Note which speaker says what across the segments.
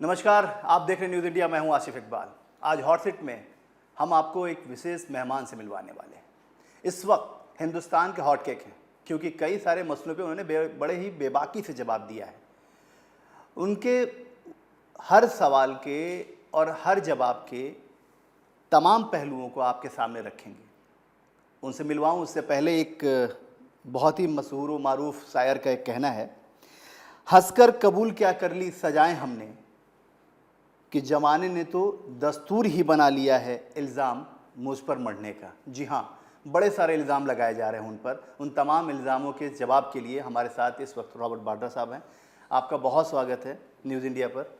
Speaker 1: नमस्कार, आप देख रहे हैं न्यूज़ इंडिया। मैं हूं आसिफ इकबाल। आज हॉट सीट में हम आपको एक विशेष मेहमान से मिलवाने वाले हैं। इस वक्त हिंदुस्तान के हॉट केक हैं, क्योंकि कई सारे मसलों पे उन्होंने बड़े ही बेबाकी से जवाब दिया है। उनके हर सवाल के और हर जवाब के तमाम पहलुओं को आपके सामने रखेंगे। उनसे मिलवाऊं उससे पहले एक बहुत ही मशहूर व मारूफ शायर का एक कहना है, हंसकर कबूल क्या कर ली सजाएं हमने, कि ज़माने ने तो दस्तूर ही बना लिया है इल्ज़ाम मुझ पर मरने का। जी हाँ, बड़े सारे इल्ज़ाम लगाए जा रहे हैं उन पर। उन तमाम इल्ज़ामों के जवाब के लिए हमारे साथ इस वक्त रॉबर्ट वाड्रा साहब हैं। आपका बहुत स्वागत है न्यूज़ इंडिया पर।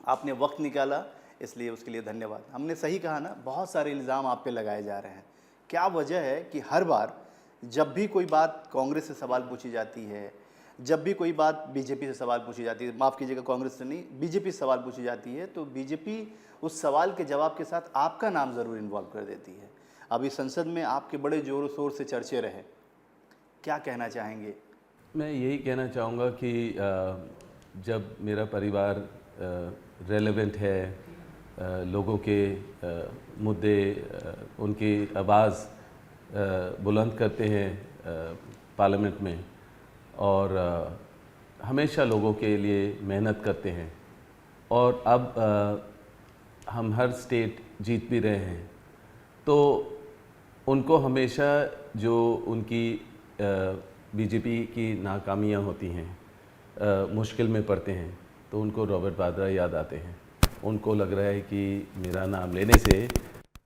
Speaker 1: आपने वक्त निकाला, इसलिए उसके लिए धन्यवाद। हमने सही कहा ना, बहुत सारे इल्ज़ाम आप पे लगाए जा रहे हैं। क्या वजह है कि हर बार जब भी कोई बात कांग्रेस से सवाल पूछी जाती है, जब भी कोई बात बीजेपी से सवाल पूछी जाती है, माफ़ कीजिएगा कांग्रेस से नहीं, बीजेपी से सवाल पूछी जाती है, तो बीजेपी उस सवाल के जवाब के साथ आपका नाम ज़रूर इन्वॉल्व कर देती है। अभी संसद में आपके बड़े ज़ोरों शोर से चर्चे रहे, क्या कहना चाहेंगे?
Speaker 2: मैं यही कहना चाहूँगा कि जब मेरा परिवार रेलेवेंट है, लोगों के मुद्दे, उनकी आवाज़ बुलंद करते हैं पार्लियामेंट में, और हमेशा लोगों के लिए मेहनत करते हैं, और अब हम हर स्टेट जीत भी रहे हैं, तो उनको हमेशा जो उनकी बीजेपी की नाकामियाँ होती हैं, मुश्किल में पड़ते हैं, तो उनको रॉबर्ट वाड्रा याद आते हैं। उनको लग रहा है कि मेरा नाम लेने से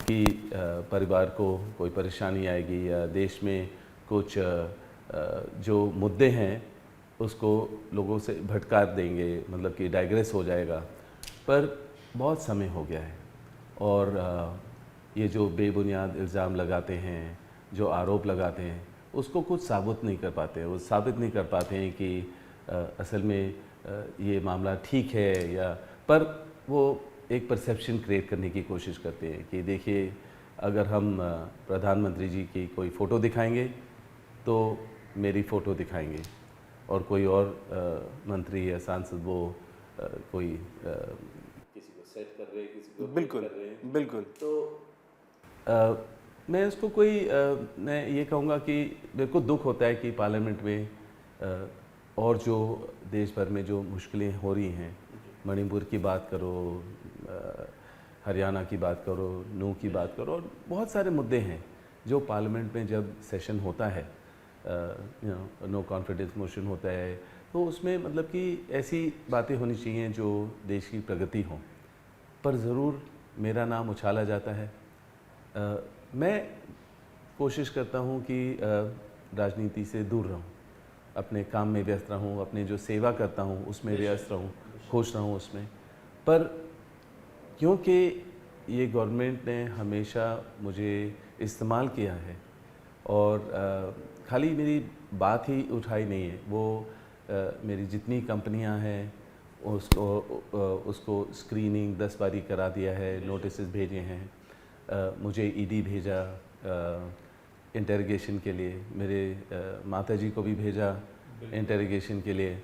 Speaker 2: कि परिवार को कोई परेशानी आएगी या देश में कुछ जो मुद्दे हैं उसको लोगों से भटका देंगे, मतलब कि डाइग्रेस हो जाएगा। पर बहुत समय हो गया है, और ये जो बेबुनियाद इल्ज़ाम लगाते हैं, जो आरोप लगाते हैं, उसको कुछ साबित नहीं कर पाते हैं। वो साबित नहीं कर पाते हैं कि असल में ये मामला ठीक है, या पर वो एक परसेप्शन क्रिएट करने की कोशिश करते हैं कि देखिए, अगर हम प्रधानमंत्री जी की कोई फ़ोटो दिखाएंगे तो मेरी फ़ोटो दिखाएंगे, और कोई और मंत्री या सांसद वो कोई किसी को सेट कर रहे हैं, किसी को
Speaker 1: बिल्कुल
Speaker 2: कर रहे हैं।
Speaker 1: बिल्कुल।
Speaker 2: तो मैं इसको मैं ये कहूँगा कि मेरे को दुख होता है कि पार्लियामेंट में और जो देश भर में जो मुश्किलें हो रही हैं, मणिपुर की बात करो, हरियाणा की बात करो, नू की बात करो, और बहुत सारे मुद्दे हैं जो पार्लियामेंट में जब सेशन होता है, नो कॉन्फिडेंस मोशन होता है, तो उसमें मतलब कि ऐसी बातें होनी चाहिए जो देश की प्रगति हो, पर ज़रूर मेरा नाम उछाला जाता है। मैं कोशिश करता हूँ कि राजनीति से दूर रहूँ, अपने काम में व्यस्त रहूँ, अपने जो सेवा करता हूँ उसमें व्यस्त रहूँ, खुश रहूँ उसमें। पर क्योंकि ये गवर्नमेंट ने हमेशा मुझे इस्तेमाल किया है, और खाली मेरी बात ही उठाई नहीं है, वो मेरी जितनी कंपनियां हैं उसको स्क्रीनिंग 10 बारी करा दिया है, नोटिस भेजे हैं, मुझे ईडी भेजा इंटरोगेशन के लिए, मेरे माताजी को भी भेजा इंटरोगेशन के लिए,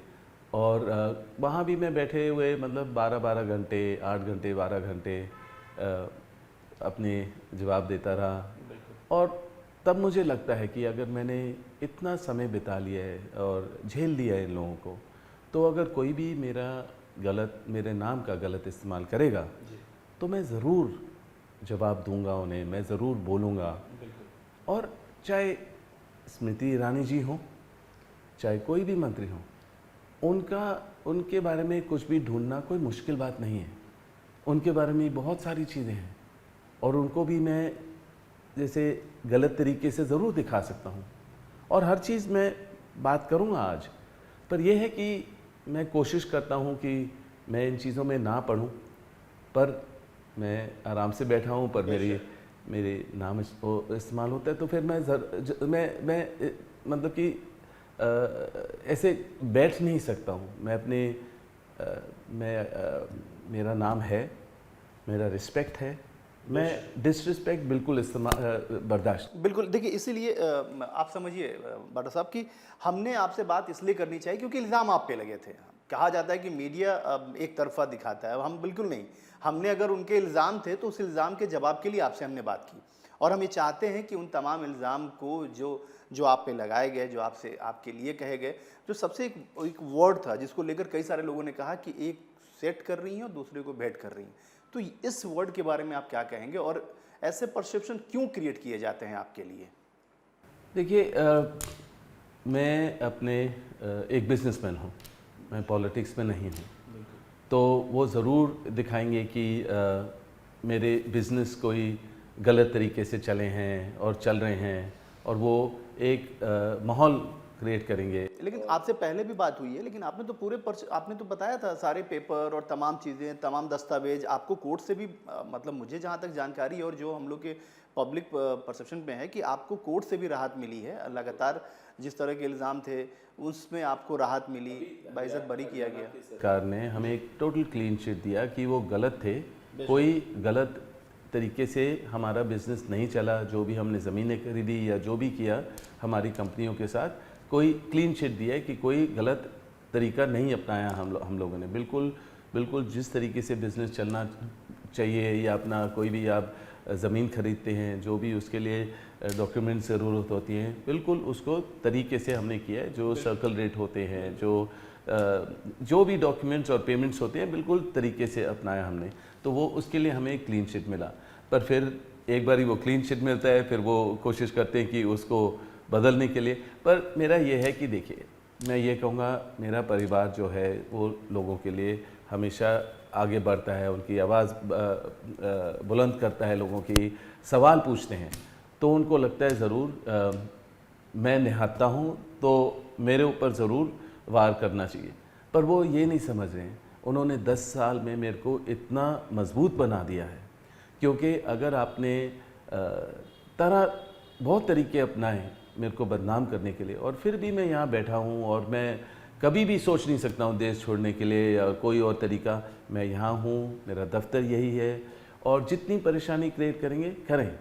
Speaker 2: और वहाँ भी मैं बैठे हुए मतलब 12-12 घंटे, 8 घंटे, 12 घंटे अपने जवाब देता रहा। और तब मुझे लगता है कि अगर मैंने इतना समय बिता लिया है और झेल लिया है इन लोगों को, तो अगर कोई भी मेरे नाम का गलत इस्तेमाल करेगा तो मैं ज़रूर जवाब दूंगा उन्हें, मैं ज़रूर बोलूँगा। और चाहे स्मृति ईरानी जी हो, चाहे कोई भी मंत्री हो, उनके बारे में कुछ भी ढूंढना कोई मुश्किल बात नहीं है। उनके बारे में बहुत सारी चीज़ें हैं, और उनको भी मैं जैसे गलत तरीके से ज़रूर दिखा सकता हूँ, और हर चीज़ मैं बात करूँगा आज। पर यह है कि मैं कोशिश करता हूँ कि मैं इन चीज़ों में ना पढ़ूँ, पर मैं आराम से बैठा हूँ, पर मेरे नाम इस्तेमाल होता है, तो फिर मैं मतलब कि ऐसे बैठ नहीं सकता हूँ। मेरा नाम है, मेरा रिस्पेक्ट है, मैं डिसरिस्पेक्ट बिल्कुल बर्दाश्त।
Speaker 1: बिल्कुल, देखिए इसीलिए आप समझिए वाड्रा साहब कि हमने आपसे बात इसलिए करनी चाहिए क्योंकि इल्ज़ाम आप पे लगे थे। कहा जाता है कि मीडिया एक तरफा दिखाता है, हम बिल्कुल नहीं। हमने अगर उनके इल्ज़ाम थे तो उस इल्ज़ाम के जवाब के लिए आपसे हमने बात की, और हम ये चाहते हैं कि उन तमाम इल्ज़ाम को जो आप पे लगाए गए, जो आपसे आपके लिए कहे गए, जो सबसे एक वर्ड था जिसको लेकर कई सारे लोगों ने कहा कि एक सेट कर रही हैं और दूसरे को भेंट कर रही हैं, तो इस वर्ड के बारे में आप क्या कहेंगे और ऐसे परसेप्शन क्यों क्रिएट किए जाते हैं आपके लिए?
Speaker 2: देखिए, मैं अपने एक बिजनेसमैन हूँ, मैं पॉलिटिक्स में नहीं हूँ, तो वो ज़रूर दिखाएंगे कि मेरे बिज़नेस कोई गलत तरीके से चले हैं और चल रहे हैं, और वो एक माहौल क्रिएट करेंगे।
Speaker 1: लेकिन आपसे पहले भी बात हुई है, लेकिन आपने तो आपने तो बताया था सारे पेपर और तमाम चीज़ें, तमाम दस्तावेज आपको कोर्ट से भी मतलब मुझे जहाँ तक जानकारी है और जो हम लोग के पब्लिक परसेप्शन में है कि आपको कोर्ट से भी राहत मिली है। लगातार जिस तरह के इल्ज़ाम थे उसमें आपको राहत मिली, बाइज्जत बरी किया गया।
Speaker 2: सरकार ने हमें एक टोटल क्लीन चिट दिया कि वो गलत थे, कोई गलत तरीके से हमारा बिज़नेस नहीं चला, जो भी हमने ज़मीनें खरीदी या जो भी किया हमारी कंपनियों के साथ, कोई क्लीन चिट दिया है कि कोई गलत तरीका नहीं अपनाया हम लोगों ने। बिल्कुल जिस तरीके से बिज़नेस चलना चाहिए, या अपना कोई भी आप ज़मीन खरीदते हैं, जो भी उसके लिए डॉक्यूमेंट ज़रूरत होती है, बिल्कुल उसको तरीके से हमने किया है। जो सर्कल रेट होते हैं, जो भी डॉक्यूमेंट्स और पेमेंट्स होते हैं, बिल्कुल तरीके से अपनाया हमने, तो वो उसके लिए हमें क्लीन चिट मिला। पर फिर एक बार ही वो क्लीन चिट मिलता है, फिर वो कोशिश करते हैं कि उसको बदलने के लिए। पर मेरा ये है कि देखिए, मैं ये कहूँगा, मेरा परिवार जो है वो लोगों के लिए हमेशा आगे बढ़ता है, उनकी आवाज़ बुलंद करता है, लोगों की सवाल पूछते हैं, तो उनको लगता है ज़रूर मैं निहत्था हूँ तो मेरे ऊपर ज़रूर वार करना चाहिए। पर वो ये नहीं समझ रहे हैं, उन्होंने 10 साल में मेरे को इतना मजबूत बना दिया है, क्योंकि अगर आपने बहुत तरीके अपनाए मेरे को बदनाम करने के लिए, और फिर भी मैं यहाँ बैठा हूँ, और मैं कभी भी सोच नहीं सकता हूँ देश छोड़ने के लिए या कोई और तरीका। मैं यहाँ हूँ, मेरा दफ्तर यही है, और जितनी परेशानी क्रिएट करेंगे करें,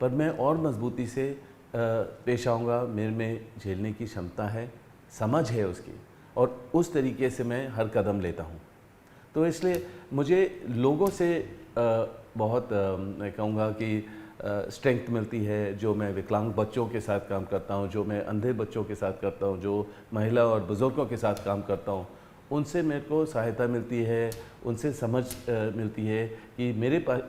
Speaker 2: पर मैं और मजबूती से पेश आऊँगा। मेरे में झेलने की क्षमता है, समझ है उसकी, और उस तरीके से मैं हर कदम लेता हूँ। तो इसलिए मुझे लोगों से बहुत मैं कहूँगा कि स्ट्रेंथ मिलती है। जो मैं विकलांग बच्चों के साथ काम करता हूँ, जो मैं अंधे बच्चों के साथ करता हूँ, जो महिला और बुज़ुर्गों के साथ काम करता हूँ, उनसे मेरे को सहायता मिलती है, उनसे समझ मिलती है कि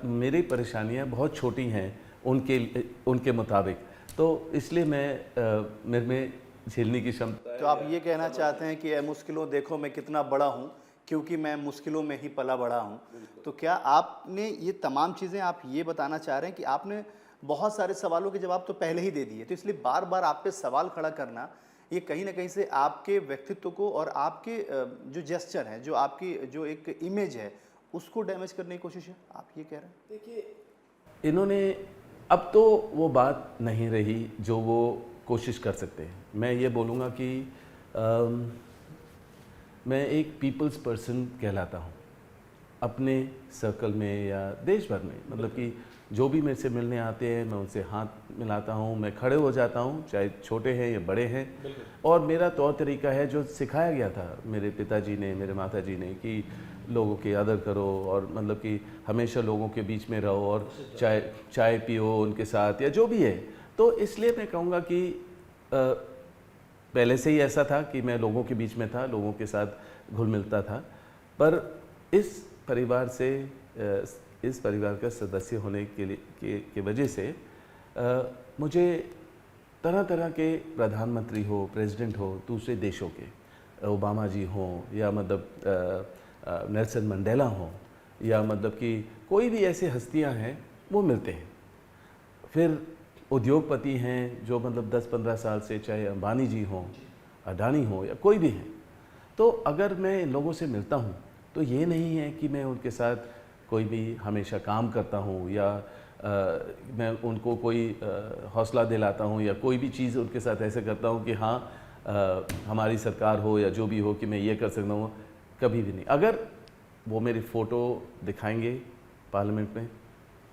Speaker 2: मेरी परेशानियाँ बहुत छोटी हैं उनके मुताबिक। तो इसलिए मेरे में झेलने की क्षमता है।
Speaker 1: तो आप ये कहना चाहते हैं कि ए मुश्किलों देखो मैं कितना बड़ा हूँ, क्योंकि मैं मुश्किलों में ही पला बड़ा हूँ। तो क्या आपने ये तमाम चीज़ें, आप ये बताना चाह रहे हैं कि आपने बहुत सारे सवालों के जवाब तो पहले ही दे दिए, तो इसलिए बार बार आप पे सवाल खड़ा करना, ये कहीं ना कहीं से आपके व्यक्तित्व को और आपके जो जेस्चर है, जो आपकी जो एक इमेज है, उसको डैमेज करने की कोशिश है, आप ये कह रहे हैं?
Speaker 2: देखिए, इन्होंने अब तो वो बात नहीं रही जो वो कोशिश कर सकते हैं। मैं ये बोलूँगा कि मैं एक पीपल्स पर्सन कहलाता हूँ अपने सर्कल में या देश भर में। मतलब कि जो भी मेरे से मिलने आते हैं, मैं उनसे हाथ मिलाता हूँ, मैं खड़े हो जाता हूँ, चाहे छोटे हैं या बड़े हैं। और मेरा तौर तरीका है जो सिखाया गया था मेरे पिताजी ने, मेरे माताजी ने, कि लोगों की आदर करो, और मतलब कि हमेशा लोगों के बीच में रहो, और चाय पियो उनके साथ, या जो भी है। तो इसलिए मैं कहूँगा कि पहले से ही ऐसा था कि मैं लोगों के बीच में था, लोगों के साथ घुल मिलता था। पर इस परिवार का सदस्य होने के वजह से मुझे तरह तरह के प्रधानमंत्री हो, प्रेसिडेंट हो दूसरे देशों के, ओबामा जी हों, या मतलब नेल्सन मंडेला हों, या मतलब कि कोई भी ऐसे हस्तियां हैं, वो मिलते हैं। फिर उद्योगपति हैं जो मतलब 10-15 साल से, चाहे अंबानी जी हों, अडानी हो, या कोई भी हैं, तो अगर मैं इन लोगों से मिलता हूँ तो ये नहीं है कि मैं उनके साथ कोई भी हमेशा काम करता हूँ, या मैं उनको कोई हौसला दिलाता हूँ, या कोई भी चीज़ उनके साथ ऐसे करता हूँ कि हाँ हमारी सरकार हो या जो भी हो कि मैं ये कर सकता हूँ। कभी भी नहीं। अगर वो मेरी फ़ोटो दिखाएंगे पार्लियामेंट में,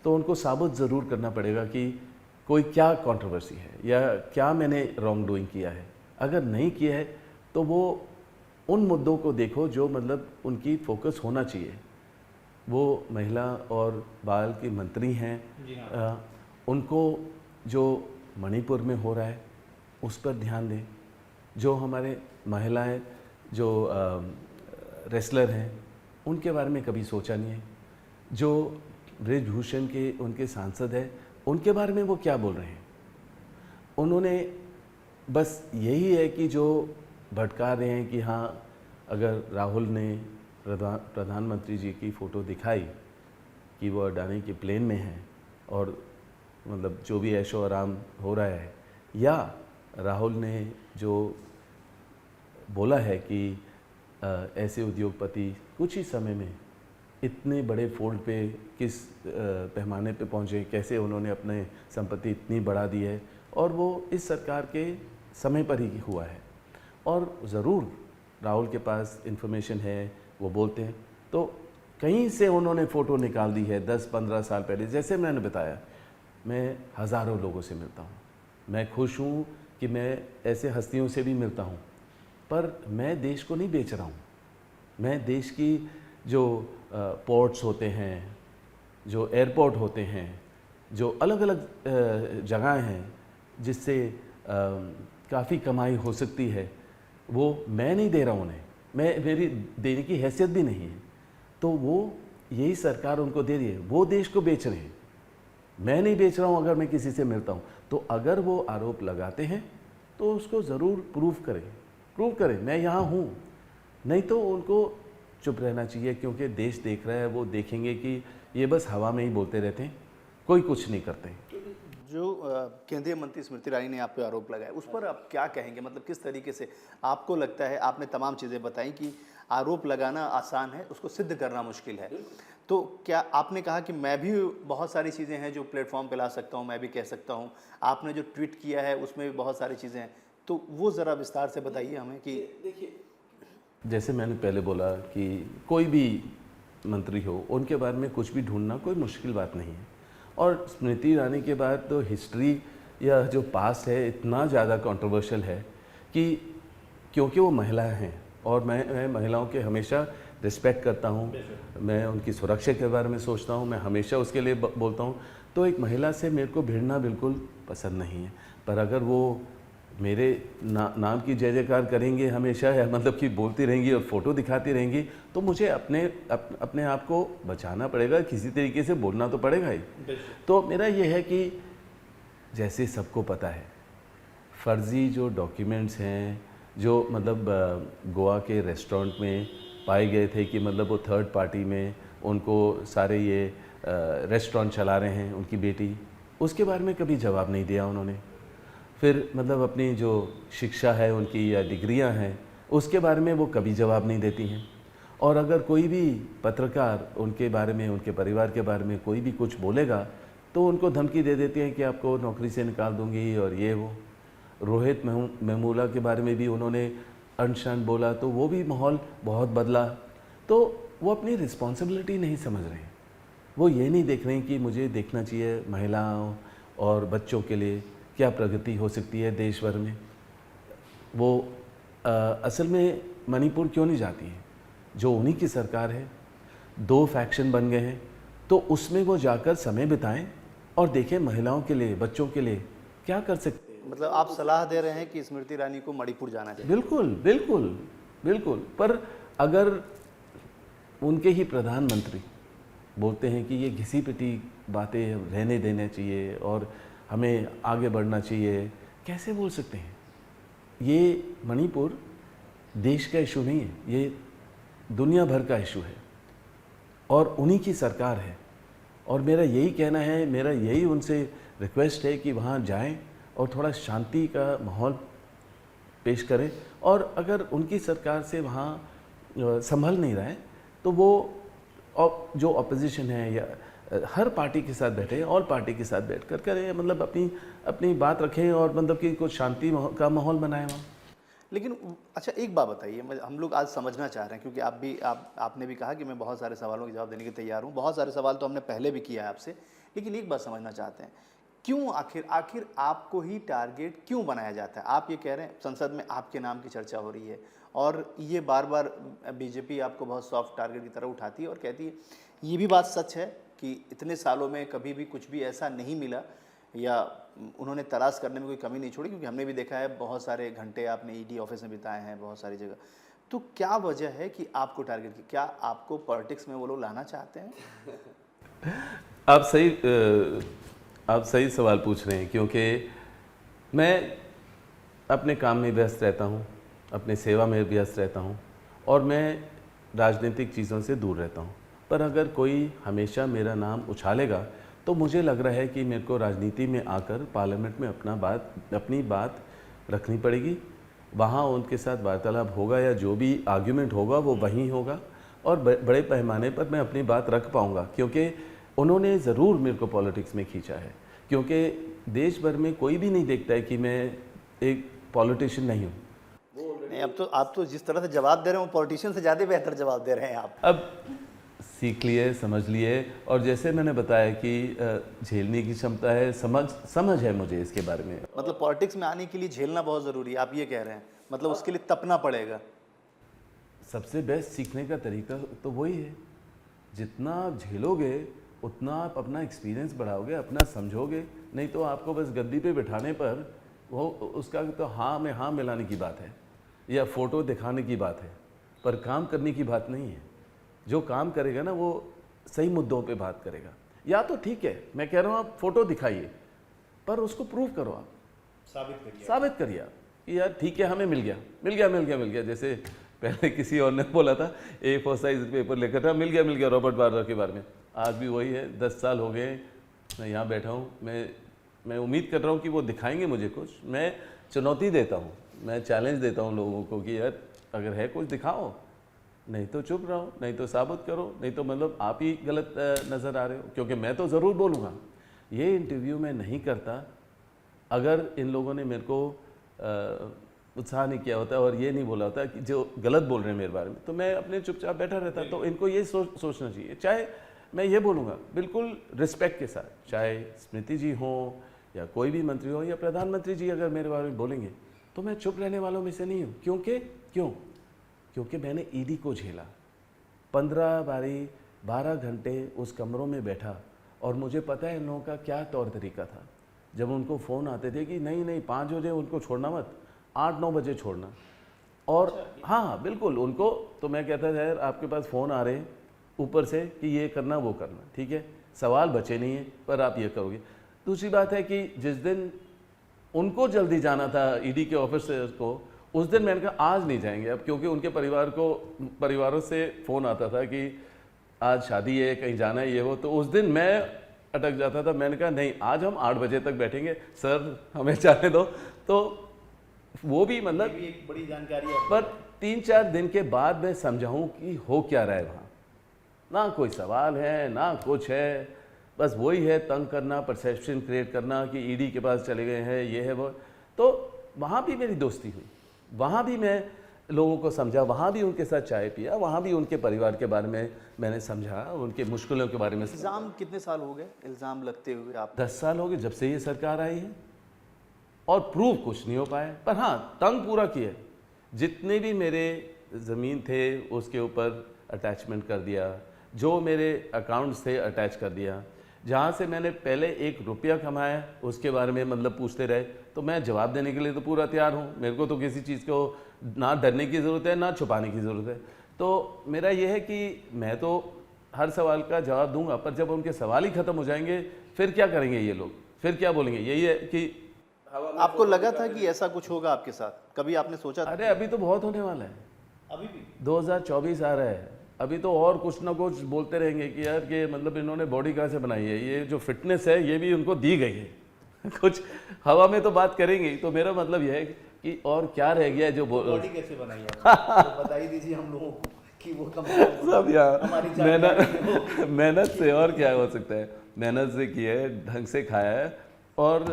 Speaker 2: तो उनको साबित ज़रूर करना पड़ेगा कि कोई क्या कंट्रोवर्सी है, या क्या मैंने रॉन्ग डूइंग किया है। अगर नहीं किया है तो वो उन मुद्दों को देखो जो मतलब उनकी फोकस होना चाहिए। वो महिला और बाल की मंत्री हैं, उनको जो मणिपुर में हो रहा है उस पर ध्यान दें। जो हमारे महिलाएं जो रेसलर हैं उनके बारे में कभी सोचा नहीं है। जो ब्रिजभूषण के उनके सांसद हैं उनके बारे में वो क्या बोल रहे हैं। उन्होंने बस यही है कि जो भटका रहे हैं कि हाँ, अगर राहुल ने प्रधानमंत्री जी की फ़ोटो दिखाई कि वो अडानी के प्लेन में हैं और मतलब जो भी ऐशो आराम हो रहा है, या राहुल ने जो बोला है कि ऐसे उद्योगपति कुछ ही समय में इतने बड़े फोल्ड पे किस पैमाने पे पहुँचे, कैसे उन्होंने अपने संपत्ति इतनी बढ़ा दी है, और वो इस सरकार के समय पर ही हुआ है। और ज़रूर राहुल के पास इन्फॉर्मेशन है, वो बोलते हैं, तो कहीं से उन्होंने फ़ोटो निकाल दी है 10-15 साल पहले। जैसे मैंने बताया, मैं हज़ारों लोगों से मिलता हूँ, मैं खुश हूँ कि मैं ऐसे हस्तियों से भी मिलता हूँ, पर मैं देश को नहीं बेच रहा हूँ। मैं देश की जो पोर्ट्स होते हैं, जो एयरपोर्ट होते हैं, जो अलग अलग जगह हैं जिससे काफ़ी कमाई हो सकती है, वो मैं नहीं दे रहा हूँ उन्हें, मेरी देने की हैसियत भी नहीं है, तो वो यही सरकार उनको दे रही है। वो देश को बेच रहे हैं, मैं नहीं बेच रहा हूँ। अगर मैं किसी से मिलता हूँ तो अगर वो आरोप लगाते हैं तो उसको ज़रूर प्रूव करें मैं यहाँ हूँ। नहीं तो उनको चुप रहना चाहिए, क्योंकि देश देख रहा है। वो देखेंगे कि ये बस हवा में ही बोलते रहते हैं, कोई कुछ नहीं करते।
Speaker 1: जो केंद्रीय मंत्री स्मृति ईरानी ने आप पे आरोप लगाया, उस पर आप क्या कहेंगे? मतलब किस तरीके से आपको लगता है? आपने तमाम चीज़ें बताई कि आरोप लगाना आसान है, उसको सिद्ध करना मुश्किल है। तो क्या आपने कहा कि मैं भी बहुत सारी चीज़ें हैं जो प्लेटफॉर्म पे ला सकता हूँ, मैं भी कह सकता हूँ। आपने जो ट्वीट किया है उसमें भी बहुत सारी चीज़ें हैं, तो वो ज़रा विस्तार से बताइए हमें। कि
Speaker 2: देखिए, जैसे मैंने पहले बोला कि कोई भी मंत्री हो, उनके बारे में कुछ भी ढूंढना कोई मुश्किल बात नहीं है। और स्मृति ईरानी के बाद तो हिस्ट्री या जो पास्ट है इतना ज़्यादा कंट्रोवर्शियल है कि क्योंकि वो महिला हैं, और मैं महिलाओं के हमेशा रिस्पेक्ट करता हूँ, मैं उनकी सुरक्षा के बारे में सोचता हूँ, मैं हमेशा उसके लिए बोलता हूँ। तो एक महिला से मेरे को भिड़ना बिल्कुल पसंद नहीं है। पर अगर वो मेरे नाम की जय जयकार करेंगे हमेशा, या मतलब कि बोलती रहेंगी और फ़ोटो दिखाती रहेंगी, तो मुझे अपने आप को बचाना पड़ेगा, किसी तरीके से बोलना तो पड़ेगा ही। तो मेरा ये है कि जैसे सबको पता है, फर्जी जो डॉक्यूमेंट्स हैं, जो मतलब गोवा के रेस्टोरेंट में पाए गए थे कि मतलब वो थर्ड पार्टी में उनको सारे ये रेस्टोरेंट चला रहे हैं, उनकी बेटी, उसके बारे में कभी जवाब नहीं दिया उन्होंने। फिर मतलब अपनी जो शिक्षा है उनकी या डिग्रियां हैं, उसके बारे में वो कभी जवाब नहीं देती हैं। और अगर कोई भी पत्रकार उनके बारे में, उनके परिवार के बारे में कोई भी कुछ बोलेगा तो उनको धमकी दे देती हैं कि आपको नौकरी से निकाल दूंगी और ये वो। रोहित मेमूला के बारे में भी उन्होंने अनशन बोला, तो वो भी माहौल बहुत बदला। तो वो अपनी रिस्पॉन्सिबिलिटी नहीं समझ रहे हैं। वो ये नहीं देख रहे हैं कि मुझे देखना चाहिए महिलाओं और बच्चों के लिए क्या प्रगति हो सकती है देश भर में। वो असल में मणिपुर क्यों नहीं जाती हैं? जो उन्हीं की सरकार है, 2 फैक्शन बन गए हैं, तो उसमें वो जाकर समय बिताएं और देखें महिलाओं के लिए, बच्चों के लिए क्या कर सकते हैं।
Speaker 1: मतलब आप सलाह दे रहे हैं कि स्मृति ईरानी को मणिपुर जाना चाहिए?
Speaker 2: बिल्कुल बिल्कुल बिल्कुल। पर अगर उनके ही प्रधानमंत्री बोलते हैं कि ये घिसी पिटी बातें रहने देना चाहिए और हमें आगे बढ़ना चाहिए, कैसे बोल सकते हैं? ये मणिपुर देश का इशू नहीं है, ये दुनिया भर का इशू है और उन्हीं की सरकार है। और मेरा यही कहना है, मेरा यही उनसे रिक्वेस्ट है कि वहाँ जाएं और थोड़ा शांति का माहौल पेश करें। और अगर उनकी सरकार से वहाँ संभल नहीं रहा है तो वो जो अपोजिशन है या हर पार्टी के साथ बैठे, ऑल पार्टी के साथ बैठ कर करें, मतलब अपनी बात रखें और मतलब कि कुछ शांति का माहौल बनाएं वहाँ।
Speaker 1: लेकिन अच्छा, एक बात बताइए, हम लोग आज समझना चाह रहे हैं, क्योंकि आपने भी कहा कि मैं बहुत सारे सवालों के जवाब देने के तैयार हूँ। बहुत सारे सवाल तो हमने पहले भी किया है आपसे, लेकिन एक बात समझना चाहते हैं, क्यों आखिर आपको ही टारगेट क्यों बनाया जाता है? आप ये कह रहे हैं संसद में आपके नाम की चर्चा हो रही है और ये बार बार बीजेपी आपको बहुत सॉफ्ट टारगेट की तरह उठाती है और कहती है, ये भी बात सच है कि इतने सालों में कभी भी कुछ भी ऐसा नहीं मिला या उन्होंने तलाश करने में कोई कमी नहीं छोड़ी, क्योंकि हमने भी देखा है बहुत सारे घंटे आपने ईडी ऑफिस में बिताए हैं बहुत सारी जगह। तो क्या वजह है कि आपको टारगेट की? क्या आपको पॉलिटिक्स में वो लोग लाना चाहते हैं?
Speaker 2: आप सही सवाल पूछ रहे हैं, क्योंकि मैं अपने काम में व्यस्त रहता हूँ, अपने सेवा में व्यस्त रहता हूँ और मैं राजनीतिक चीज़ों से दूर रहता हूँ। पर अगर कोई हमेशा मेरा नाम उछालेगा तो मुझे लग रहा है कि मेरे को राजनीति में आकर पार्लियामेंट में अपनी बात रखनी पड़ेगी। वहाँ उनके साथ वार्तालाप होगा या जो भी आर्ग्यूमेंट होगा वो वहीं होगा और बड़े पैमाने पर मैं अपनी बात रख पाऊँगा, क्योंकि उन्होंने ज़रूर मेरे को पॉलिटिक्स में खींचा है। क्योंकि देश भर में कोई भी नहीं देखता है कि मैं एक पॉलिटिशियन नहीं हूँ।
Speaker 1: नहीं, अब तो आप तो जिस तरह से जवाब दे रहे हो पॉलिटिशियन से ज़्यादा बेहतर जवाब दे रहे हैं आप।
Speaker 2: अब सीख लिए, समझ लिए, और जैसे मैंने बताया कि झेलने की क्षमता है, समझ है मुझे इसके बारे में।
Speaker 1: मतलब पॉलिटिक्स में आने के लिए झेलना बहुत ज़रूरी है, आप ये कह रहे हैं? मतलब उसके लिए तपना पड़ेगा।
Speaker 2: सबसे बेस्ट सीखने का तरीका तो वही है, जितना झेलोगे उतना आप अपना एक्सपीरियंस बढ़ाओगे, अपना समझोगे। नहीं तो आपको बस गद्दी पे बिठाने पर वो उसका तो हाँ में हाँ मिलाने की बात है या फ़ोटो दिखाने की बात है, पर काम करने की बात नहीं है। जो काम करेगा ना वो सही मुद्दों पे बात करेगा। या तो ठीक है, मैं कह रहा हूँ आप फ़ोटो दिखाइए, पर उसको प्रूव करो, आप साबित करिए आप कि यार ठीक है, हमें मिल गया। जैसे पहले किसी और ने बोला था A4 साइज पेपर लेकर था, मिल गया रॉबर्ट वाड्रा के बारे में। आज भी वही है, 10 साल हो गए मैं यहाँ बैठा हूँ। मैं उम्मीद कर रहा हूँ कि वो दिखाएंगे मुझे कुछ। मैं चुनौती देता हूँ, मैं चैलेंज देता हूँ लोगों को कि यार अगर है कुछ दिखाओ, नहीं तो चुप रहो, नहीं तो साबित करो, नहीं तो मतलब आप ही गलत नज़र आ रहे हो। क्योंकि मैं तो ज़रूर बोलूँगा। ये इंटरव्यू मैं नहीं करता अगर इन लोगों ने मेरे को उत्साह नहीं किया होता और ये नहीं बोला होता कि जो गलत बोल रहे हैं मेरे बारे में, तो मैं अपने चुपचाप बैठा रहता। तो इनको ये सोचना चाहिए। चाहे मैं ये बोलूँगा बिल्कुल रिस्पेक्ट के साथ, चाहे स्मृति जी हों या कोई भी मंत्री हो या प्रधानमंत्री जी अगर मेरे बारे में बोलेंगे, तो मैं चुप रहने वालों में से नहीं हूँ। क्योंकि मैंने ईडी को झेला, 12 घंटे उस कमरों में बैठा और मुझे पता है इन लोगों का क्या तौर तरीका था। जब उनको फ़ोन आते थे कि नहीं 5 बजे उनको छोड़ना मत, 8-9 बजे छोड़ना। और हाँ बिल्कुल, उनको तो मैं कहता था यार आपके पास फ़ोन आ रहे हैं ऊपर से कि ये करना वो करना, ठीक है, सवाल बचे नहीं है पर आप ये करोगे। दूसरी बात है कि जिस दिन उनको जल्दी जाना था ईडी के ऑफिसर्स को, उस दिन मैंने कहा आज नहीं जाएंगे अब, क्योंकि उनके परिवारों से फ़ोन आता था कि आज शादी है, कहीं जाना है, ये वो। तो उस दिन मैं अटक जाता था। मैंने कहा नहीं, आज हम 8 बजे तक बैठेंगे, सर हमें जाने दो। तो वो भी मतलब
Speaker 1: ये भी एक बड़ी जानकारी है।
Speaker 2: पर 3-4 दिन के बाद मैं समझाऊँ कि हो क्या रहा है वहाँ। ना कोई सवाल है ना कुछ है, बस वही है तंग करना, परसेप्शन क्रिएट करना कि ईडी के पास चले गए हैं, ये है वो। तो वहाँ भी मेरी दोस्ती हुई, वहाँ भी मैं लोगों को समझा, वहाँ भी उनके साथ चाय पिया, वहाँ भी उनके परिवार के बारे में मैंने समझा, उनके मुश्किलों के बारे में।
Speaker 1: इल्ज़ाम कितने साल हो गए इल्ज़ाम लगते हुए आप?
Speaker 2: 10 साल हो गए जब से ये सरकार आई है और प्रूव कुछ नहीं हो पाया। पर हाँ, तंग पूरा किया। जितने भी मेरे ज़मीन थे उसके ऊपर अटैचमेंट कर दिया, जो मेरे अकाउंट्स थे अटैच कर दिया। जहाँ से मैंने पहले 1 रुपया कमाया उसके बारे में मतलब पूछते रहे, तो मैं जवाब देने के लिए तो पूरा तैयार हूँ। मेरे को तो किसी चीज़ को ना डरने की ज़रूरत है ना छुपाने की ज़रूरत है। तो मेरा ये है कि मैं तो हर सवाल का जवाब दूंगा, पर जब उनके सवाल ही ख़त्म हो जाएंगे फिर क्या करेंगे ये लोग, फिर क्या बोलेंगे? यही है कि
Speaker 1: आपको लगा था कि ऐसा कुछ होगा आपके साथ? कभी आपने सोचा था?
Speaker 2: अरे अभी तो बहुत होने वाला है,
Speaker 1: अभी भी
Speaker 2: 2024 आ रहा है, अभी तो और कुछ ना कुछ बोलते रहेंगे कि यार कि मतलब इन्होंने बॉडी कहाँ से बनाई है, ये जो फिटनेस है ये भी उनको दी गई है कुछ हवा में तो बात करेंगे। तो मेरा मतलब यह है कि और क्या रह गया है जो
Speaker 1: बॉडी कैसे बनाई है तो बता ही दीजिए हम लोगों को कि वो कम
Speaker 2: सब यार
Speaker 1: हमारी
Speaker 2: मेहनत से और क्या हो सकता है। मेहनत से किया है, ढंग से खाया है और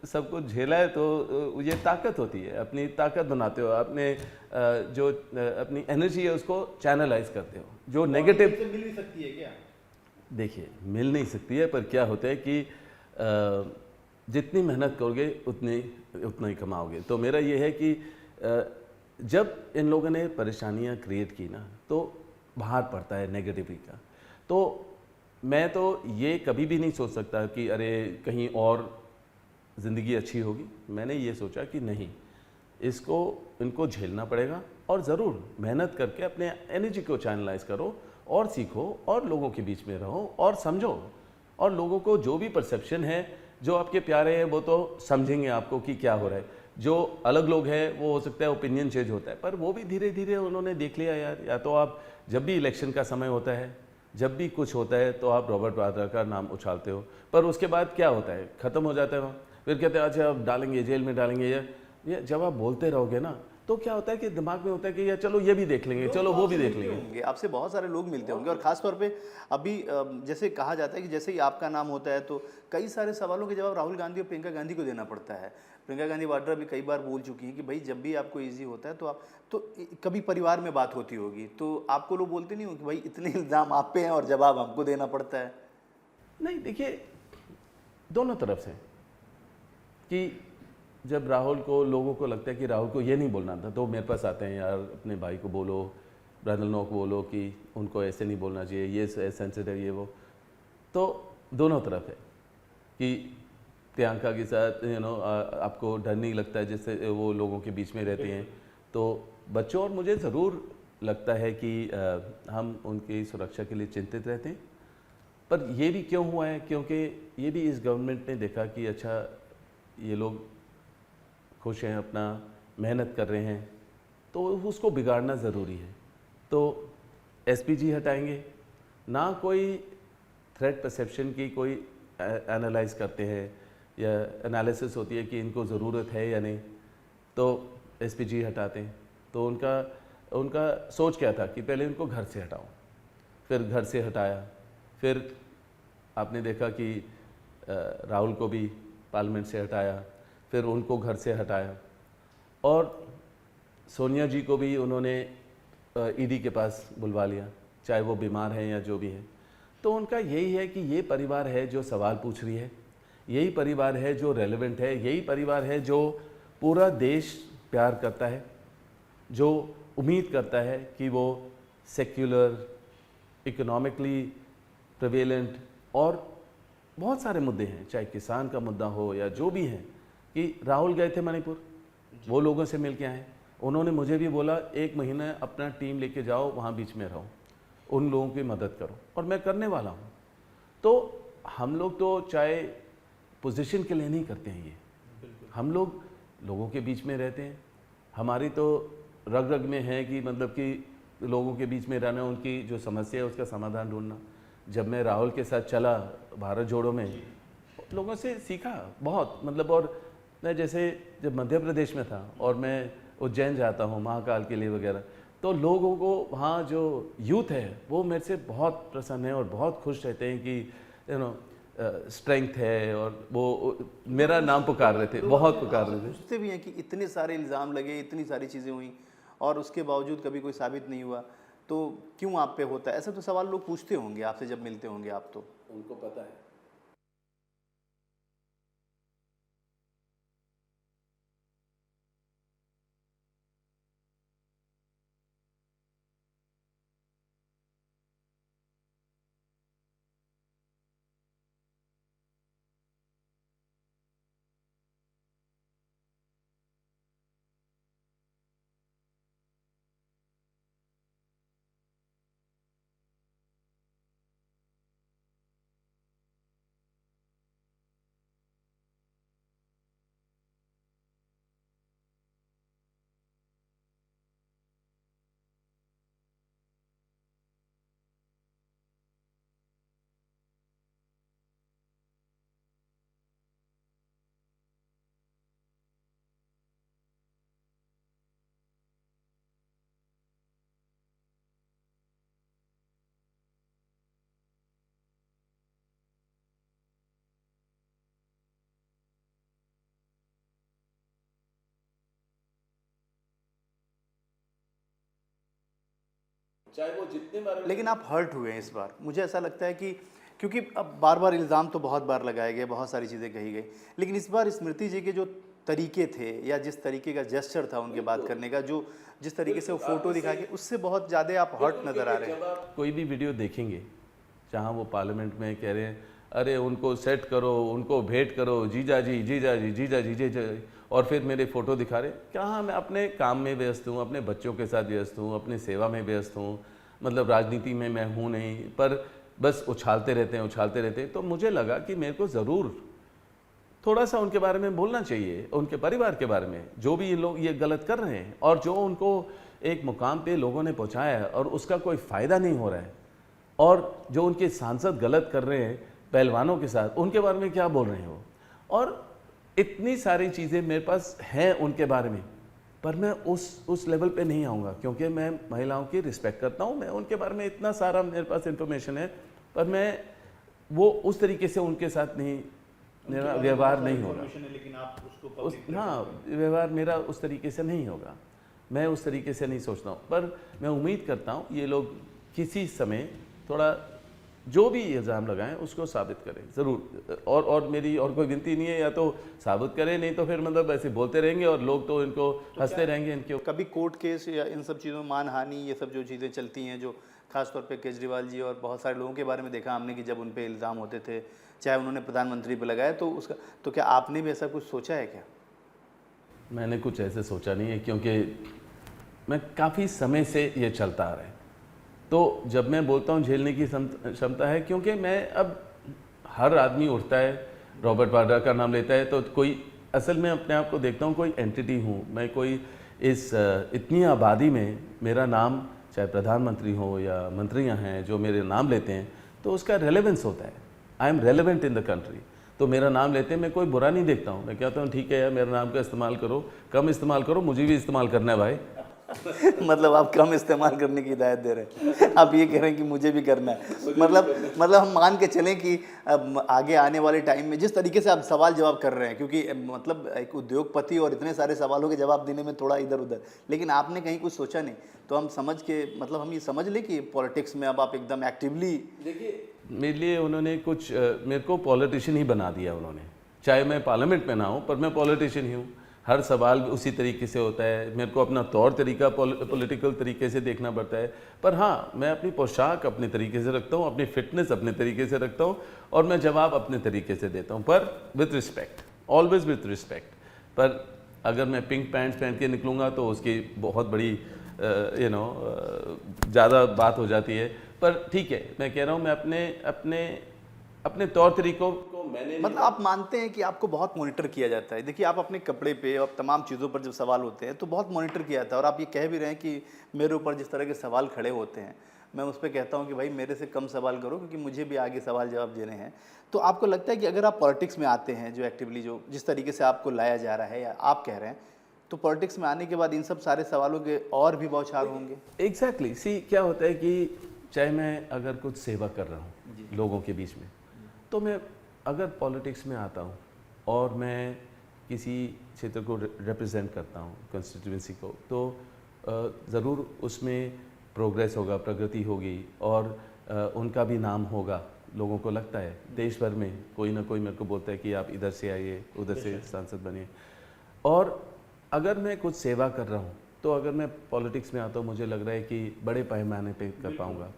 Speaker 2: सब कुछ झेला है। तो ये ताकत होती है, अपनी ताकत बनाते हो, अपने जो अपनी एनर्जी है उसको चैनलाइज करते हो। जो नेगेटिव
Speaker 1: मिल भी सकती है क्या?
Speaker 2: देखिए मिल नहीं सकती है, पर क्या होता है कि जितनी मेहनत करोगे उतना ही कमाओगे। तो मेरा ये है कि जब इन लोगों ने परेशानियां क्रिएट की ना, तो बाहर पड़ता है नेगेटिविटी का। तो मैं तो ये कभी भी नहीं सोच सकता कि अरे कहीं और ज़िंदगी अच्छी होगी। मैंने ये सोचा कि नहीं, इनको झेलना पड़ेगा, और ज़रूर मेहनत करके अपने एनर्जी को चैनलाइज करो और सीखो और लोगों के बीच में रहो और समझो, और लोगों को जो भी परसेप्शन है, जो आपके प्यारे हैं, वो तो समझेंगे आपको कि क्या हो रहा है। जो अलग लोग हैं वो हो सकता है ओपिनियन चेंज होता है, पर वो भी धीरे धीरे उन्होंने देख लिया यार। या तो आप जब भी इलेक्शन का समय होता है, जब भी कुछ होता है, तो आप रॉबर्ट वाड्रा का नाम उछालते हो, पर उसके बाद क्या होता है, ख़त्म हो जाता है वहाँ। फिर कहते हैं अच्छा अब डालेंगे, जेल में डालेंगे। ये जब आप बोलते रहोगे ना, तो क्या होता है कि दिमाग में होता है कि यार चलो ये भी देख लेंगे, चलो वो भी देख लेंगे।
Speaker 1: आपसे बहुत सारे लोग मिलते होंगे, और ख़ास तौर पे अभी जैसे कहा जाता है कि जैसे ही आपका नाम होता है तो कई सारे सवालों के जवाब राहुल गांधी और प्रियंका गांधी को देना पड़ता है। प्रियंका गांधी वाड्रा भी कई बार बोल चुकी हैं कि भाई जब भी आपको ईजी होता है तो आप कभी परिवार में बात होती होगी, तो आपको लोग बोलते नहीं हो कि भाई इतने इल्ज़ाम आप पे हैं और जवाब हमको देना पड़ता है?
Speaker 2: नहीं, देखिए दोनों तरफ से, कि जब राहुल को, लोगों को लगता है कि राहुल को ये नहीं बोलना था, तो मेरे पास आते हैं, यार अपने भाई को बोलो, ब्रदर नो को बोलो कि उनको ऐसे नहीं बोलना चाहिए, ये सेंसिटिव ये वो। तो दोनों तरफ है कि प्रियंका के साथ आपको डर नहीं लगता है जिससे वो लोगों के बीच में रहती हैं। तो बच्चों और मुझे ज़रूर लगता है कि हम उनकी सुरक्षा के लिए चिंतित रहते हैं। पर ये भी क्यों हुआ है, क्योंकि ये भी इस गवर्नमेंट ने देखा कि अच्छा ये लोग खुश हैं, अपना मेहनत कर रहे हैं, तो उसको बिगाड़ना ज़रूरी है। तो एसपीजी हटाएंगे ना, कोई थ्रेट परसेप्शन की कोई एनालाइज करते हैं या एनालिसिस होती है कि इनको ज़रूरत है या नहीं, तो एसपीजी हटाते हैं। तो उनका सोच क्या था कि पहले उनको घर से हटाओ, फिर घर से हटाया, फिर आपने देखा कि राहुल को भी पार्लियामेंट से हटाया, फिर उनको घर से हटाया, और सोनिया जी को भी उन्होंने ईडी के पास बुलवा लिया, चाहे वो बीमार हैं या जो भी है। तो उनका यही है कि ये परिवार है जो सवाल पूछ रही है, यही परिवार है जो रेलेवेंट है, यही परिवार है जो पूरा देश प्यार करता है, जो उम्मीद करता है कि वो सेक्युलर, इकोनॉमिकली प्रिवेलेंट, और बहुत सारे मुद्दे हैं, चाहे किसान का मुद्दा हो या जो भी है। कि राहुल गए थे मणिपुर, वो लोगों से मिल के आए, उन्होंने मुझे भी बोला 1 महीना अपना टीम लेके जाओ, वहाँ बीच में रहो, उन लोगों की मदद करो, और मैं करने वाला हूँ। तो हम लोग तो चाहे पोजीशन के लिए नहीं करते हैं ये, हम लोग लोगों के बीच में रहते हैं। हमारी तो रग रग में है कि मतलब कि लोगों के बीच में रहना, उनकी जो समस्या है उसका समाधान ढूंढना। जब मैं राहुल के साथ चला भारत जोड़ो में, लोगों से सीखा बहुत, मतलब। और मैं जैसे जब मध्य प्रदेश में था और मैं उज्जैन जाता हूँ महाकाल के लिए वगैरह, तो लोगों को वहाँ जो यूथ है वो मेरे से बहुत प्रसन्न है और बहुत खुश रहते हैं कि स्ट्रेंथ है, और वो मेरा नाम पुकार रहे थे, बहुत पुकार रहे थे।
Speaker 1: पूछते भी हैं कि इतने सारे इल्ज़ाम लगे, इतनी सारी चीज़ें हुई, और उसके बावजूद कभी कोई साबित नहीं हुआ, तो क्यों आप पे होता है? ऐसा तो सवाल लोग पूछते होंगे आपसे जब मिलते होंगे आप, तो
Speaker 2: उनको पता है। चाहे वो जितने बार,
Speaker 1: लेकिन आप हर्ट हुए हैं इस बार। मुझे ऐसा लगता है कि क्योंकि अब बार बार इल्ज़ाम तो बहुत बार लगाए गए, बहुत सारी चीज़ें कही गई, लेकिन इस बार स्मृति जी के जो तरीके थे या जिस तरीके का जेस्चर था उनके बात करने का, जो जिस तरीके से वो फोटो दिखा के, उससे बहुत ज़्यादा आप हर्ट नज़र आ रहे हैं।
Speaker 2: कोई भी वीडियो देखेंगे जहाँ वो पार्लियामेंट में कह रहे हैं अरे उनको सेट करो, उनको भेंट करो, जीजा जी जीजा जी जीजा जी जीजा जी, और फिर मेरे फ़ोटो दिखा रहे, कहाँ मैं अपने काम में व्यस्त हूँ, अपने बच्चों के साथ व्यस्त हूँ, अपने सेवा में व्यस्त हूँ, मतलब राजनीति में मैं हूँ नहीं, पर बस उछालते रहते हैं। तो मुझे लगा कि मेरे को ज़रूर थोड़ा सा उनके बारे में बोलना चाहिए, उनके परिवार के बारे में, जो भी ये लोग ये गलत कर रहे हैं और जो उनको एक मुकाम पे लोगों ने पहुंचाया है और उसका कोई फ़ायदा नहीं हो रहा है, और जो उनके सांसद गलत कर रहे हैं पहलवानों के साथ, उनके बारे में क्या बोल रहे हैं वो। और इतनी सारी चीज़ें मेरे पास हैं उनके बारे में, पर मैं उस लेवल पे नहीं आऊँगा, क्योंकि मैं महिलाओं की रिस्पेक्ट करता हूँ। मैं उनके बारे में इतना सारा मेरे पास इन्फॉर्मेशन है, पर मैं वो उस तरीके से उनके साथ नहीं, मेरा व्यवहार नहीं होगा।
Speaker 1: लेकिन आप उसको
Speaker 2: हाँ, व्यवहार मेरा उस तरीके से नहीं होगा, मैं उस तरीके से नहीं सोचता हूँ। पर मैं उम्मीद करता हूँ ये लोग किसी समय थोड़ा जो भी इल्ज़ाम लगाएं उसको साबित करें ज़रूर। और मेरी और कोई विनती नहीं है, या तो साबित करें, नहीं तो फिर मतलब ऐसे बोलते रहेंगे और लोग तो इनको हंसते रहेंगे इनके।
Speaker 1: कभी कोर्ट केस या इन सब चीज़ों में मानहानि, ये सब जो चीज़ें चलती हैं, जो खासतौर पे केजरीवाल जी और बहुत सारे लोगों के बारे में देखा हमने कि जब उन पे इल्ज़ाम होते थे, चाहे उन्होंने प्रधानमंत्री पे लगाया, तो उसका तो क्या आपने भी ऐसा कुछ सोचा है क्या?
Speaker 2: मैंने कुछ ऐसे सोचा नहीं है, क्योंकि मैं काफ़ी समय से ये चलता आ रहा है। तो जब मैं बोलता हूँ झेलने की क्षमता है, क्योंकि मैं अब हर आदमी उठता है, रॉबर्ट वाड्रा का नाम लेता है, तो कोई असल में अपने आप को देखता हूँ कोई एंटिटी हूँ मैं, कोई इस इतनी आबादी में मेरा नाम, चाहे प्रधानमंत्री हो या मंत्रियाँ हैं जो मेरे नाम लेते हैं, तो उसका रेलेवेंस होता है। I am relevant in the country. तो मेरा नाम लेते हैं, मैं कोई बुरा नहीं देखता हूँ, मैं कहता हूँ ठीक है यार, मेरे नाम का इस्तेमाल करो, कम इस्तेमाल करो, मुझे भी इस्तेमाल करना है भाई।
Speaker 1: मतलब आप कम इस्तेमाल करने की हिदायत दे रहे हैं, आप ये कह रहे हैं कि मुझे भी करना है। मतलब हम मान के चलें कि अब आगे आने वाले टाइम में जिस तरीके से आप सवाल जवाब कर रहे हैं, क्योंकि मतलब एक उद्योगपति और इतने सारे सवालों के जवाब देने में थोड़ा इधर उधर, लेकिन आपने कहीं कुछ सोचा नहीं, तो हम समझ के मतलब हम ये समझ लें कि पॉलिटिक्स में अब आप एकदम एक्टिवली।
Speaker 2: देखिए, मेरे लिए उन्होंने कुछ मेरे को पॉलिटिशियन ही बना दिया उन्होंने, चाहे मैं पार्लियामेंट में ना हूँ, पर मैं पॉलिटिशियन ही हूँ। हर सवाल उसी तरीके से होता है, मेरे को अपना तौर तरीका पॉलिटिकल तरीके से देखना पड़ता है। पर हाँ, मैं अपनी पोशाक अपने तरीके से रखता हूँ, अपनी फिटनेस अपने तरीके से रखता हूँ, और मैं जवाब अपने तरीके से देता हूँ, पर with respect, always with respect. पर अगर मैं पिंक पैंट्स पहन के निकलूँगा तो उसकी बहुत बड़ी ज़्यादा बात हो जाती है। पर ठीक है, मैं कह रहा हूँ मैं अपने तौर तरीकों को मैंने,
Speaker 1: मतलब आप मानते हैं कि आपको बहुत मॉनिटर किया जाता है। देखिए, आप अपने कपड़े पे और तमाम चीज़ों पर जब सवाल होते हैं तो बहुत मॉनिटर किया जाता है, और आप ये कह भी रहे हैं कि मेरे ऊपर जिस तरह के सवाल खड़े होते हैं, मैं उस पर कहता हूँ कि भाई मेरे से कम सवाल करो, क्योंकि मुझे भी आगे सवाल जवाब देने हैं। तो आपको लगता है कि अगर आप पॉलिटिक्स में आते हैं, जो एक्टिवली जो जिस तरीके से आपको लाया जा रहा है या आप कह रहे हैं, तो पॉलिटिक्स में आने के बाद इन सब सारे सवालों के और भी बौछार होंगे?
Speaker 2: एग्जैक्टली सी क्या होता है कि चाहे मैं अगर कुछ सेवा कर रहा हूँ लोगों के बीच में, तो मैं अगर पॉलिटिक्स में आता हूँ और मैं किसी क्षेत्र को रिप्रेजेंट करता हूँ, कंस्टिट्यूंसी को, तो ज़रूर उसमें प्रोग्रेस होगा, प्रगति होगी, और उनका भी नाम होगा। लोगों को लगता है देश भर में कोई ना कोई मेरे को बोलता है कि आप इधर से आइए, उधर से सांसद बनिए। और अगर मैं कुछ सेवा कर रहा हूँ, तो अगर मैं पॉलिटिक्स में आता हूँ, मुझे लग रहा है कि बड़े पैमाने पे कर पाऊँगा।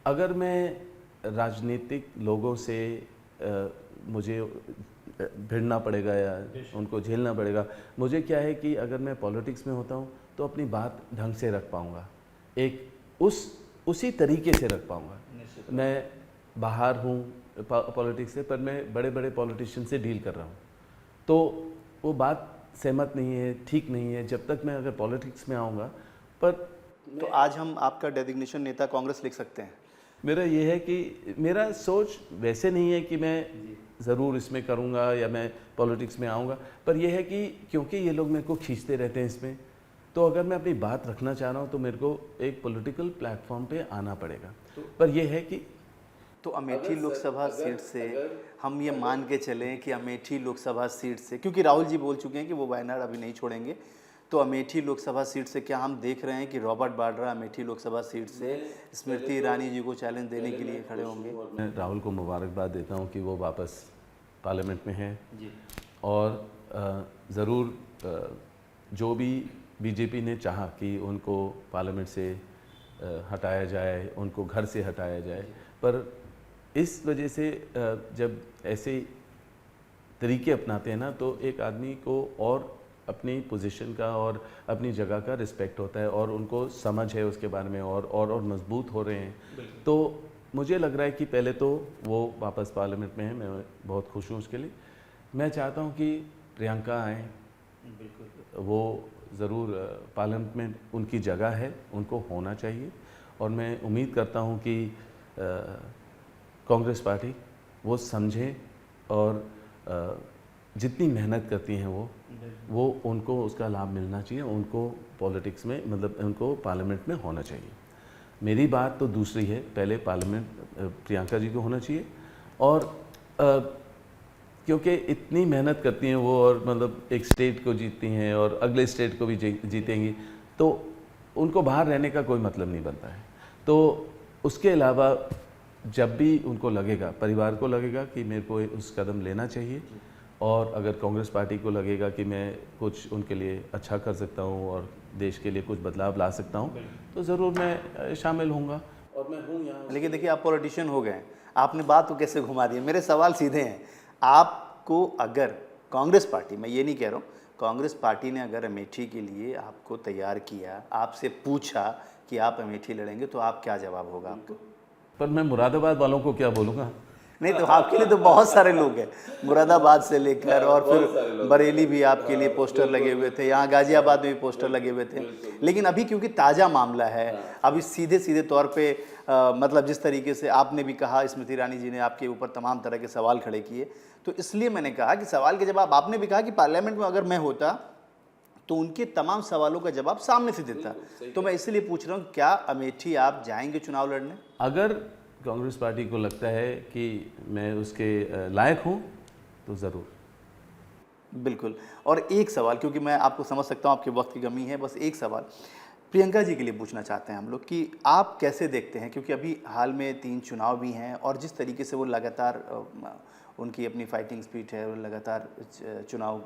Speaker 2: अगर मैं राजनीतिक लोगों से मुझे भिड़ना पड़ेगा या उनको झेलना पड़ेगा, मुझे क्या है कि अगर मैं पॉलिटिक्स में होता हूँ तो अपनी बात ढंग से रख पाऊँगा, एक उसी तरीके से रख पाऊँगा। मैं बाहर हूँ पॉलिटिक्स से, पर मैं बड़े बड़े पॉलिटिशियन से डील कर रहा हूँ, तो वो बात सहमत नहीं है, ठीक नहीं है, जब तक मैं अगर पॉलिटिक्स में आऊँगा। पर
Speaker 1: तो आज हम आपका डेजिग्नेशन नेता कांग्रेस लिख सकते हैं?
Speaker 2: मेरा ये है कि मेरा सोच वैसे नहीं है कि मैं ज़रूर इसमें करूँगा या मैं पॉलिटिक्स में आऊँगा, पर यह है कि क्योंकि ये लोग मेरे को खींचते रहते हैं इसमें, तो अगर मैं अपनी बात रखना चाह रहा हूँ तो मेरे को एक पॉलिटिकल प्लेटफॉर्म पे आना पड़ेगा। पर यह है कि
Speaker 1: तो अमेठी लोकसभा सीट से हम ये मान के चलें कि अमेठी लोकसभा सीट से, क्योंकि राहुल जी बोल चुके हैं कि वो वायनाड अभी नहीं छोड़ेंगे, तो अमेठी लोकसभा सीट से क्या हम देख रहे हैं कि रॉबर्ट वाड्रा अमेठी लोकसभा सीट से स्मृति ईरानी जी को चैलेंज देने के लिए खड़े होंगे?
Speaker 2: मैं राहुल को मुबारकबाद देता हूं कि वो वापस पार्लियामेंट में हैं
Speaker 1: जी।
Speaker 2: और ज़रूर जो भी बीजेपी ने चाहा कि उनको पार्लियामेंट से हटाया जाए, उनको घर से हटाया जाए, पर इस वजह से जब ऐसे तरीके अपनाते हैं ना, तो एक आदमी को और अपनी पोजीशन का और अपनी जगह का रिस्पेक्ट होता है और उनको समझ है उसके बारे में और मजबूत हो रहे हैं। तो मुझे लग रहा है कि पहले तो वो वापस पार्लियामेंट में है, मैं बहुत खुश हूँ उसके लिए। मैं चाहता हूँ कि प्रियंका आए, वो ज़रूर पार्लियामेंट में उनकी जगह है, उनको होना चाहिए। और मैं उम्मीद करता हूँ कि कांग्रेस पार्टी वो समझे और जितनी मेहनत करती हैं वो उनको उसका लाभ मिलना चाहिए, उनको पॉलिटिक्स में मतलब उनको पार्लियामेंट में होना चाहिए। मेरी बात तो दूसरी है, पहले पार्लियामेंट प्रियंका जी को होना चाहिए। और क्योंकि इतनी मेहनत करती हैं वो और मतलब एक स्टेट को जीतती हैं और अगले स्टेट को भी जीतेंगी, तो उनको बाहर रहने का कोई मतलब नहीं बनता है। तो उसके अलावा जब भी उनको लगेगा, परिवार को लगेगा कि मेरे को उस कदम लेना चाहिए, और अगर कांग्रेस पार्टी को लगेगा कि मैं कुछ उनके लिए अच्छा कर सकता हूँ और देश के लिए कुछ बदलाव ला सकता हूँ, तो ज़रूर मैं शामिल होऊंगा। और मैं हूँ यहाँ।
Speaker 1: लेकिन देखिए, आप पॉलिटिशियन हो गए, आपने बात को कैसे घुमा दी। मेरे सवाल सीधे हैं। आपको अगर कांग्रेस पार्टी, मैं ये नहीं कह रहा हूँ, कांग्रेस पार्टी ने अगर अमेठी के लिए आपको तैयार किया, आपसे पूछा कि आप अमेठी लड़ेंगे, तो आप क्या जवाब होगा आपको?
Speaker 2: पर मैं मुरादाबाद वालों को क्या बोलूँगा?
Speaker 1: नहीं, तो आपके लिए तो बहुत सारे लोग हैं, मुरादाबाद से लेकर और फिर बरेली भी आपके लिए पोस्टर लगे हुए थे, यहाँ गाजियाबाद में भी पोस्टर लगे हुए थे। लेकिन अभी क्योंकि ताज़ा मामला है, अभी सीधे सीधे तौर पे मतलब जिस तरीके से आपने भी कहा, स्मृति ईरानी जी ने आपके ऊपर तमाम तरह के सवाल खड़े किए, तो इसलिए मैंने कहा कि सवाल के जवाब, आपने भी कहा कि पार्लियामेंट में अगर मैं होता तो उनके तमाम सवालों का जवाब सामने से देता। तो मैं इसलिए पूछ रहा हूँ, क्या अमेठी आप जाएंगे चुनाव लड़ने?
Speaker 2: अगर कांग्रेस पार्टी को लगता है कि मैं उसके लायक हूँ तो ज़रूर।
Speaker 1: बिल्कुल। और एक सवाल, क्योंकि मैं आपको समझ सकता हूँ आपके वक्त की कमी है, बस एक सवाल प्रियंका जी के लिए पूछना चाहते हैं हम लोग कि आप कैसे देखते हैं, क्योंकि अभी हाल में 3 चुनाव भी हैं और जिस तरीके से वो लगातार उनकी अपनी फाइटिंग स्पिरिट है, वो लगातार चुनाव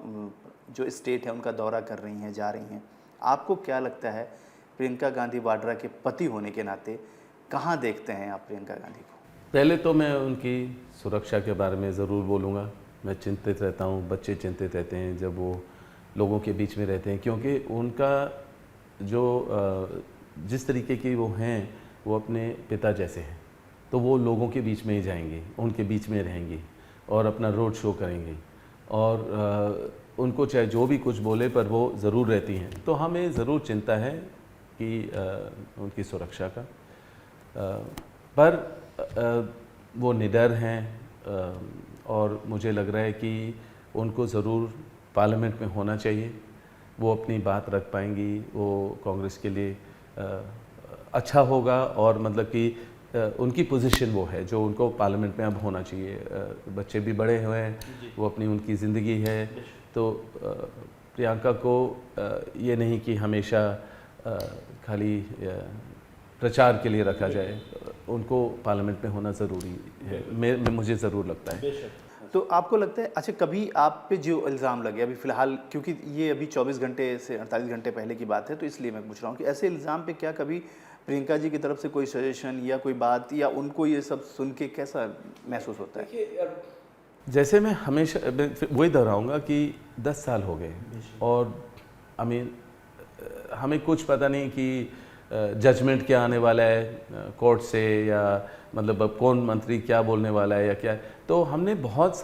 Speaker 1: जो स्टेट है उनका दौरा कर रही हैं, जा रही हैं, आपको क्या लगता है प्रियंका गांधी वाड्रा के पति होने के नाते कहाँ देखते हैं आप प्रियंका गांधी को?
Speaker 2: पहले तो मैं उनकी सुरक्षा के बारे में ज़रूर बोलूँगा। मैं चिंतित रहता हूँ, बच्चे चिंतित रहते हैं जब वो लोगों के बीच में रहते हैं, क्योंकि उनका जो जिस तरीके की वो हैं, वो अपने पिता जैसे हैं। तो वो लोगों के बीच में ही जाएंगे, उनके बीच में रहेंगी और अपना रोड शो करेंगी, और उनको चाहे जो भी कुछ बोले पर वो ज़रूर रहती हैं। तो हमें ज़रूर चिंता है कि उनकी सुरक्षा का, पर वो निडर हैं और मुझे लग रहा है कि उनको ज़रूर पार्लियामेंट में होना चाहिए। वो अपनी बात रख पाएंगी, वो कांग्रेस के लिए अच्छा होगा, और मतलब कि उनकी पोजीशन वो है जो उनको पार्लियामेंट में अब होना चाहिए। बच्चे भी बड़े हुए हैं, वो अपनी उनकी ज़िंदगी है, तो प्रियंका को ये नहीं कि हमेशा खाली प्रचार के लिए रखा जाए, उनको पार्लियामेंट में होना ज़रूरी है, मुझे ज़रूर लगता है।
Speaker 1: तो आपको लगता है, अच्छा कभी आप पे जो इल्ज़ाम लगे अभी फ़िलहाल, क्योंकि ये अभी 24 घंटे से 48 घंटे पहले की बात है, तो इसलिए मैं पूछ रहा हूँ कि ऐसे इल्ज़ाम पे क्या कभी प्रियंका जी की तरफ से कोई सजेशन या कोई बात, या उनको ये सब सुन के कैसा महसूस होता है?
Speaker 2: जैसे मैं हमेशा वही दोहराऊँगा कि 10 साल हो गए और हमें कुछ पता नहीं कि जजमेंट क्या आने वाला है कोर्ट से, या मतलब अब कौन मंत्री क्या बोलने वाला है या क्या। तो हमने बहुत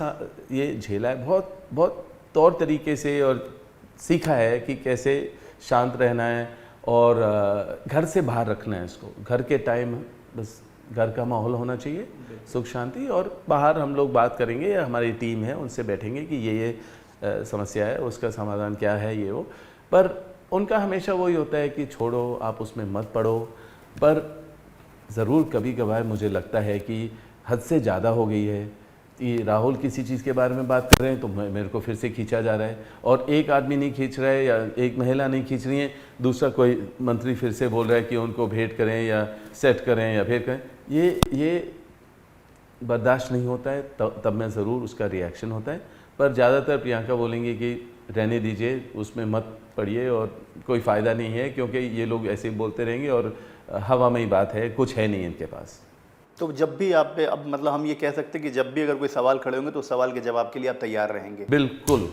Speaker 2: ये झेला है, बहुत तौर तरीके से, और सीखा है कि कैसे शांत रहना है और घर से बाहर रखना है इसको। घर के टाइम बस घर का माहौल होना चाहिए, सुख शांति, और बाहर हम लोग बात करेंगे, या हमारी टीम है उनसे बैठेंगे कि ये समस्या है, उसका समाधान क्या है, ये वो। पर उनका हमेशा वही होता है कि छोड़ो, आप उसमें मत पड़ो। पर ज़रूर कभी कभार मुझे लगता है कि हद से ज़्यादा हो गई है, ये राहुल किसी चीज़ के बारे में बात कर रहे हैं तो मेरे को फिर से खींचा जा रहा है, और एक आदमी नहीं खींच रहा है या एक महिला नहीं खींच रही है, दूसरा कोई मंत्री फिर से बोल रहा है कि उनको भेंट करें या सेट करें या भेंट करें। ये बर्दाश्त नहीं होता है, तब में ज़रूर उसका रिएक्शन होता है। पर ज़्यादातर प्रियंका बोलेंगे कि रहने दीजिए, उसमें मत पड़िए और कोई फ़ायदा नहीं है, क्योंकि ये लोग ऐसे ही बोलते रहेंगे और हवा में ही बात है, कुछ है नहीं इनके पास।
Speaker 1: तो जब भी आप पे अब मतलब हम ये कह सकते हैं कि जब भी अगर कोई सवाल खड़े होंगे तो उस सवाल के जवाब के लिए आप तैयार रहेंगे।
Speaker 2: बिल्कुल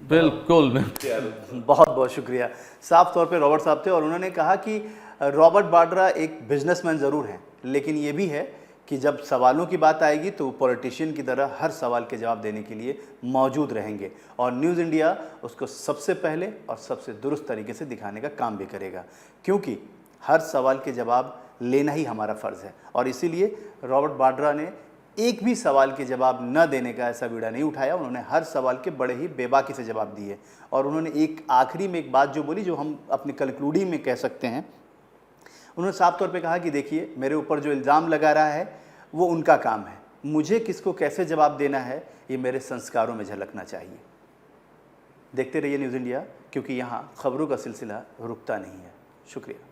Speaker 2: बिल्कुल मैं तैयार हूं।
Speaker 1: बहुत बहुत शुक्रिया। साफ तौर पे रॉबर्ट साहब थे और उन्होंने कहा कि रॉबर्ट वाड्रा एक बिजनेसमैन ज़रूर हैं, लेकिन ये भी है कि जब सवालों की बात आएगी तो पॉलिटिशियन की तरह हर सवाल के जवाब देने के लिए मौजूद रहेंगे, और न्यूज़ इंडिया उसको सबसे पहले और सबसे दुरुस्त तरीके से दिखाने का काम भी करेगा, क्योंकि हर सवाल के जवाब लेना ही हमारा फ़र्ज़ है। और इसीलिए रॉबर्ट वाड्रा ने एक भी सवाल के जवाब न देने का ऐसा बीड़ा नहीं उठाया। उन्होंने हर सवाल के बड़े ही बेबाकी से जवाब दिए, और उन्होंने एक आखिरी में एक बात जो बोली, जो हम अपनी कंक्लूडिंग में कह सकते हैं, उन्होंने साफ तौर पे कहा कि देखिए, मेरे ऊपर जो इल्ज़ाम लगा रहा है वो उनका काम है, मुझे किसको कैसे जवाब देना है ये मेरे संस्कारों में झलकना चाहिए। देखते रहिए न्यूज़ इंडिया, क्योंकि यहाँ खबरों का सिलसिला रुकता नहीं है। शुक्रिया।